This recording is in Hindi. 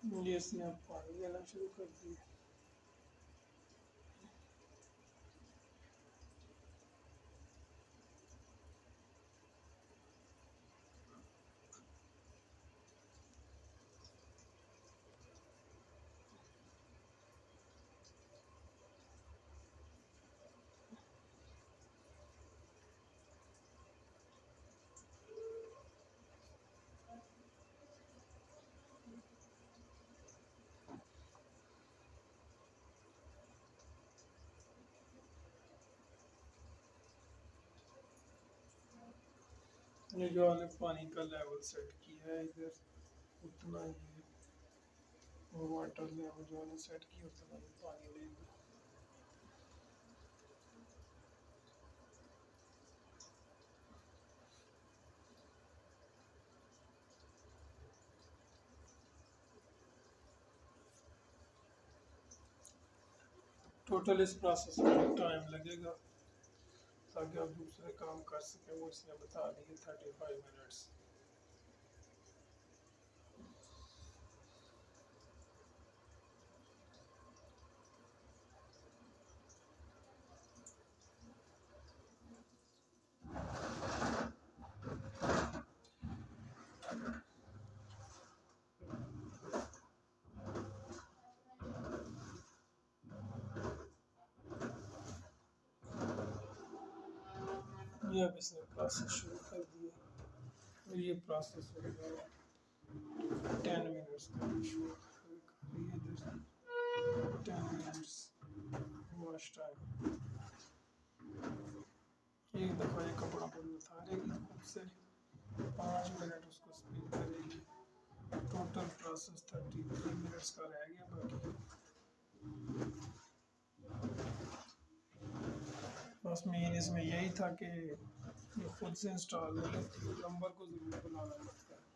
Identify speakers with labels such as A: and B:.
A: ये इसने अब पानी देना शुरू कर दिया। ये जो हमने पानी का लेवल सेट किया है इधर, उतना ही वाटर लेवल जो हमने सेट किया उतना ही पानी देगा। टोटल इस प्रोसेस में टाइम लगेगा, ताकि आप दूसरे काम कर सकें वो इसने बता दिए 35 मिनट्स। ये अब इसने प्रोसेस शुरू कर दिया और ये प्रोसेस हो गया 10 मिनट्स का। शुरू कर दिया 10 मिनट्स वॉश टाइम। एक दफ़ा ये कपड़ा पूरी उतारेगी खुद से, 5 मिनट उसको स्पिन करेगी। टोटल प्रोसेस 33 मिनट्स का रह गया बाकी। बस मेन इसमें यही था कि ये खुद से इंस्टॉल नहीं होती, प्लम्बर को ज़रूर बुलाना पड़ता है।